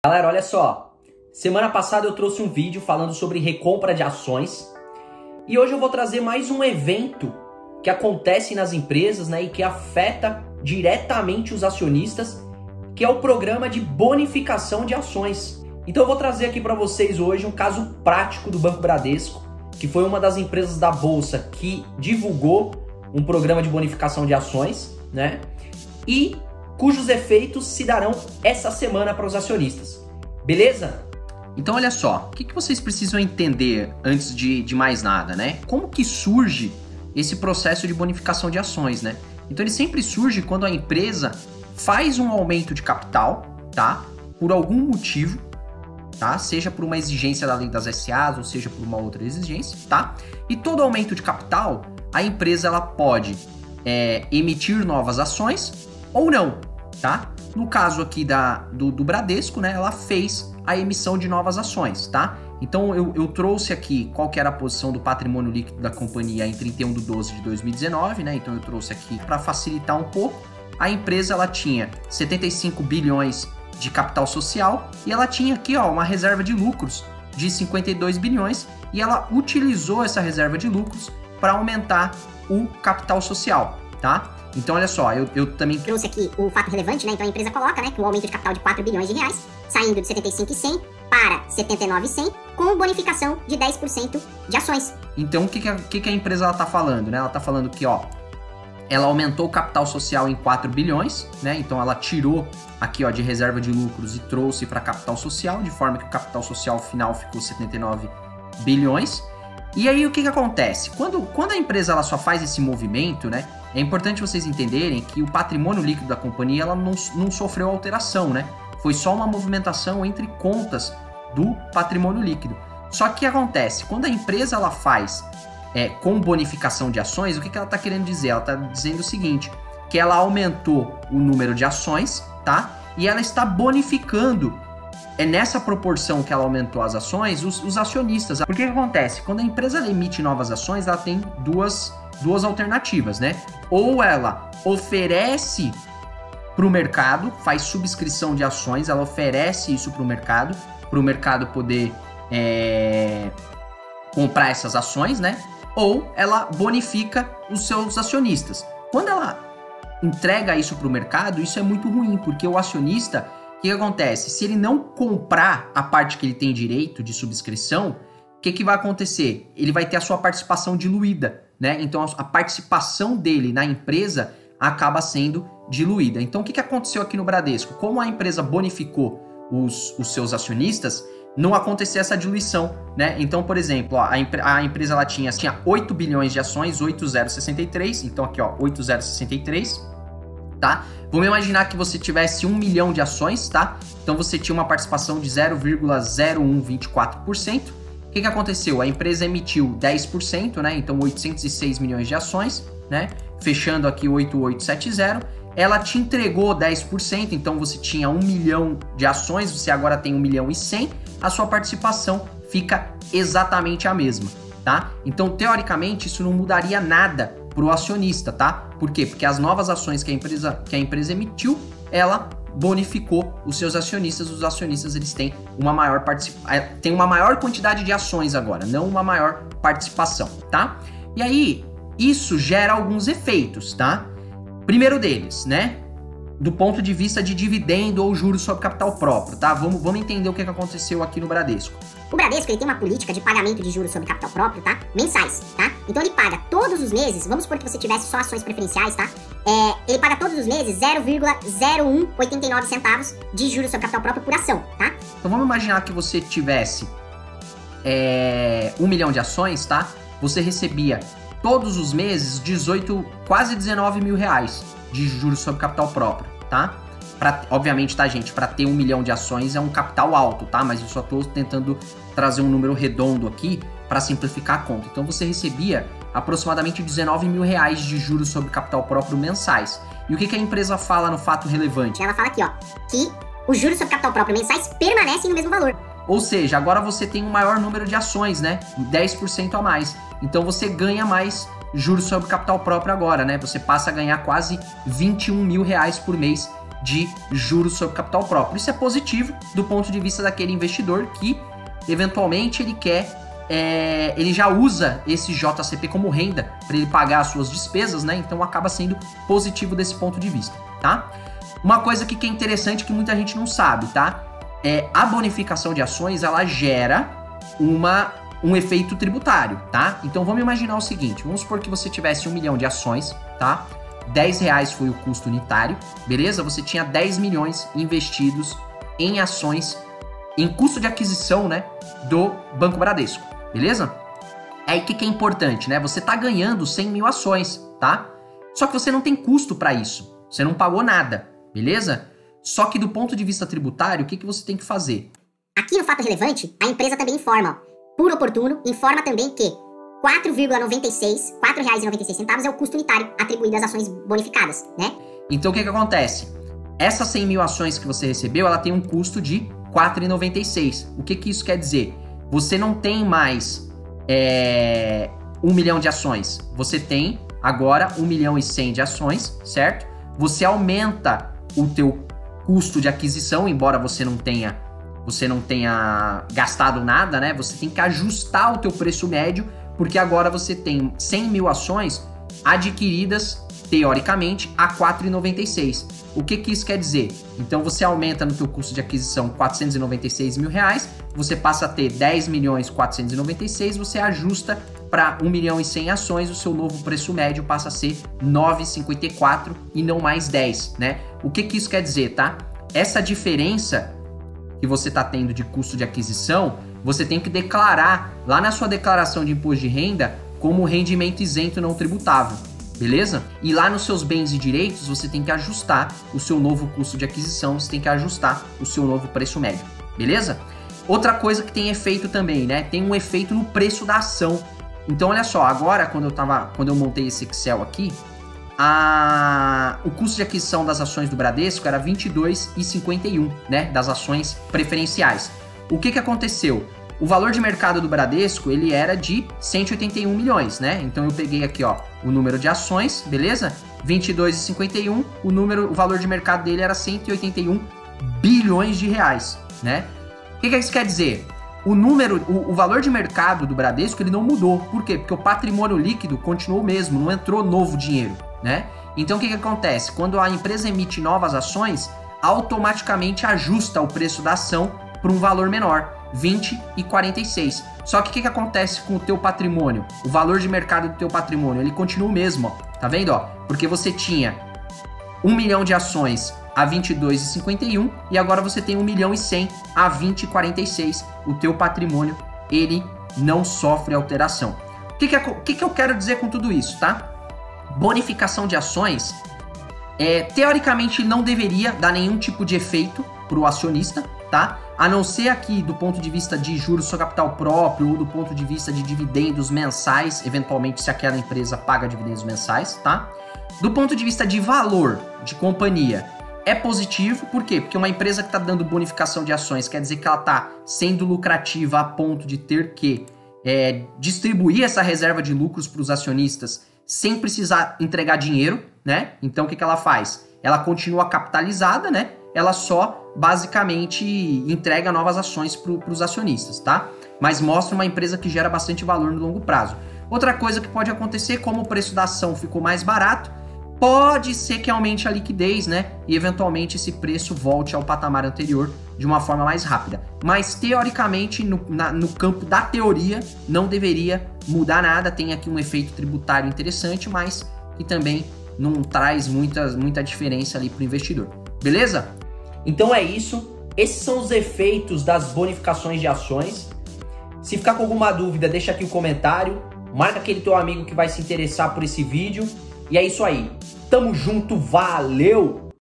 Galera, olha só, semana passada eu trouxe um vídeo falando sobre recompra de ações e hoje eu vou trazer mais um evento que acontece nas empresas, né, e que afeta diretamente os acionistas, que é o programa de bonificação de ações. Então eu vou trazer aqui para vocês hoje um caso prático do Banco Bradesco, que foi uma das empresas da Bolsa que divulgou um programa de bonificação de ações, né, e cujos efeitos se darão essa semana para os acionistas. Beleza? Então olha só, o que vocês precisam entender antes de mais nada, né? Como que surge esse processo de bonificação de ações, né? Então ele sempre surge quando a empresa faz um aumento de capital, tá? Por algum motivo, tá? Seja por uma exigência da lei das SAs ou seja por uma outra exigência, tá? E todo aumento de capital, a empresa ela pode emitir novas ações ou não, tá? No caso aqui do Bradesco, né, ela fez a emissão de novas ações, tá? Então eu trouxe aqui qual que era a posição do patrimônio líquido da companhia em 31/12/2019, né? Então eu trouxe aqui para facilitar um pouco. A empresa ela tinha 75 bilhões de capital social e ela tinha aqui, ó, uma reserva de lucros de 52 bilhões e ela utilizou essa reserva de lucros para aumentar o capital social, tá? Então, olha só, eu também trouxe aqui o fato relevante, né? Então a empresa coloca, né, que o aumento de capital de 4 bilhões de reais, saindo de 75.100 para 79.100, com bonificação de 10% de ações. Então, o que a empresa ela tá falando, né? Ela tá falando que, ó, ela aumentou o capital social em 4 bilhões, né? Então, ela tirou aqui, ó, de reserva de lucros e trouxe para capital social, de forma que o capital social final ficou 79 bilhões. E aí, o que acontece? Quando a empresa ela só faz esse movimento, né? É importante vocês entenderem que o patrimônio líquido da companhia ela não sofreu alteração, né? Foi só uma movimentação entre contas do patrimônio líquido. Só que o que acontece? Quando a empresa ela faz com bonificação de ações, o que ela está querendo dizer? Ela está dizendo o seguinte, que ela aumentou o número de ações, tá? E ela está bonificando, nessa proporção que ela aumentou as ações, os acionistas. Porque o que acontece? Quando a empresa emite novas ações, ela tem duas alternativas, né? Ou ela oferece para o mercado, faz subscrição de ações, ela oferece isso para o mercado poder comprar essas ações, né? Ou ela bonifica os seus acionistas. Quando ela entrega isso para o mercado, isso é muito ruim, porque o acionista, o que acontece? Se ele não comprar a parte que ele tem direito de subscrição, o que vai acontecer? Ele vai ter a sua participação diluída, né? Então a participação dele na empresa acaba sendo diluída. Então o que aconteceu aqui no Bradesco? Como a empresa bonificou os seus acionistas, não aconteceu essa diluição, né? Então, por exemplo, ó, a empresa ela tinha 8 bilhões de ações, 8,063, então aqui ó, 8,063, tá? Vamos imaginar que você tivesse 1 milhão de ações, tá? Então você tinha uma participação de 0,0124%. O que aconteceu? A empresa emitiu 10%, né? Então 806 milhões de ações, né? Fechando aqui 8870. Ela te entregou 10%, então você tinha 1 milhão de ações, você agora tem 1 milhão e 100, a sua participação fica exatamente a mesma, tá? Então, teoricamente, isso não mudaria nada para o acionista, tá? Por quê? Porque as novas ações que a empresa emitiu, ela bonificou os seus acionistas. Os acionistas eles têm uma maior quantidade de ações agora, não uma maior participação, tá? E aí, isso gera alguns efeitos, tá? Primeiro deles, né? Do ponto de vista de dividendo ou juros sobre capital próprio, tá? Vamos entender o que aconteceu aqui no Bradesco. O Bradesco ele tem uma política de pagamento de juros sobre capital próprio, tá? Mensais, tá? Então ele paga todos os meses, vamos supor que você tivesse só ações preferenciais, tá? Ele paga todos os meses 0,0189 centavos de juros sobre capital próprio por ação, tá? Então vamos imaginar que você tivesse 1 milhão de ações, tá? Você recebia todos os meses quase 19 mil reais de juros sobre capital próprio, tá? Obviamente, tá, gente? Para ter 1 milhão de ações é um capital alto, tá? Mas eu só tô tentando trazer um número redondo aqui para simplificar a conta. Então você recebia aproximadamente 19 mil reais de juros sobre capital próprio mensais. E o que a empresa fala no fato relevante? Ela fala aqui, ó, que os juros sobre capital próprio mensais permanecem no mesmo valor. Ou seja, agora você tem um maior número de ações, né? 10% a mais. Então você ganha mais juros sobre capital próprio agora, né? Você passa a ganhar quase 21 mil reais por mês de juros sobre capital próprio. Isso é positivo do ponto de vista daquele investidor que, eventualmente, ele quer, ele já usa esse JCP como renda para ele pagar as suas despesas, né? Então acaba sendo positivo desse ponto de vista, tá? Uma coisa que é interessante que muita gente não sabe, tá? A bonificação de ações, ela gera um efeito tributário, tá? Então vamos imaginar o seguinte, vamos supor que você tivesse 1 milhão de ações, tá? R$10 foi o custo unitário, beleza? Você tinha 10 milhões investidos em ações, em custo de aquisição, né, do Banco Bradesco, beleza? Aí o que é importante, né? Você tá ganhando 100 mil ações, tá? Só que você não tem custo para isso, você não pagou nada, beleza? Só que do ponto de vista tributário, o que você tem que fazer? Aqui no Fato Relevante, a empresa também informa, por oportuno, informa também que R$4,96 é o custo unitário atribuído às ações bonificadas, né? Então o que acontece? Essas 100 mil ações que você recebeu, ela tem um custo de R$4,96. O que isso quer dizer? Você não tem mais 1 milhão de ações. Você tem agora 1 milhão e 100 de ações, certo? Você aumenta o teu custo de aquisição, embora você não tenha gastado nada, né? Você tem que ajustar o teu preço médio, porque agora você tem 100 mil ações adquiridas, teoricamente, a R$4,96. O que isso quer dizer? Então você aumenta no teu custo de aquisição R$496 mil, você passa a ter 10.496, você ajusta para 1 milhão e 100 ações, o seu novo preço médio passa a ser R$9,54 e não mais 10, né? O que isso quer dizer, tá? Essa diferença que você está tendo de custo de aquisição, você tem que declarar lá na sua declaração de imposto de renda como rendimento isento não tributável, beleza? E lá nos seus bens e direitos você tem que ajustar o seu novo custo de aquisição, você tem que ajustar o seu novo preço médio, beleza? Outra coisa que tem efeito também, né? Tem um efeito no preço da ação. Então olha só, agora quando eu montei esse Excel aqui, o custo de aquisição das ações do Bradesco era R$22,51, né, das ações preferenciais. O que aconteceu? O valor de mercado do Bradesco, ele era de 181 milhões, né? Então eu peguei aqui, ó, o número de ações, beleza? 22,51, o valor de mercado dele era 181 bilhões de reais, né? O que isso quer dizer? O valor de mercado do Bradesco, ele não mudou. Por quê? Porque o patrimônio líquido continuou o mesmo, não entrou novo dinheiro, né? Então o que acontece? Quando a empresa emite novas ações, automaticamente ajusta o preço da ação para um valor menor, 20,46. Só que o que acontece com o teu patrimônio? O valor de mercado do teu patrimônio, ele continua o mesmo, ó. Tá vendo, ó? Porque você tinha 1 milhão de ações a 22,51 e agora você tem 1 milhão e 100 a 20,46. O teu patrimônio, ele não sofre alteração. O que eu quero dizer com tudo isso, tá? Bonificação de ações, teoricamente não deveria dar nenhum tipo de efeito para o acionista, tá? A não ser aqui do ponto de vista de juros sobre capital próprio ou do ponto de vista de dividendos mensais, eventualmente se aquela empresa paga dividendos mensais, tá? Do ponto de vista de valor de companhia, é positivo, por quê? Porque uma empresa que está dando bonificação de ações quer dizer que ela está sendo lucrativa a ponto de ter que distribuir essa reserva de lucros para os acionistas sem precisar entregar dinheiro, né? Então o que ela faz? Ela continua capitalizada, né? Ela só basicamente entrega novas ações para os acionistas, tá? Mas mostra uma empresa que gera bastante valor no longo prazo. Outra coisa que pode acontecer, como o preço da ação ficou mais barato, pode ser que aumente a liquidez, né? E eventualmente esse preço volte ao patamar anterior de uma forma mais rápida. Mas teoricamente, no campo da teoria, não deveria mudar nada. Tem aqui um efeito tributário interessante, mas que também não traz muita diferença ali para o investidor. Beleza? Então é isso. Esses são os efeitos das bonificações de ações. Se ficar com alguma dúvida, deixa aqui o comentário. Marca aquele teu amigo que vai se interessar por esse vídeo. E é isso aí. Tamo junto, valeu!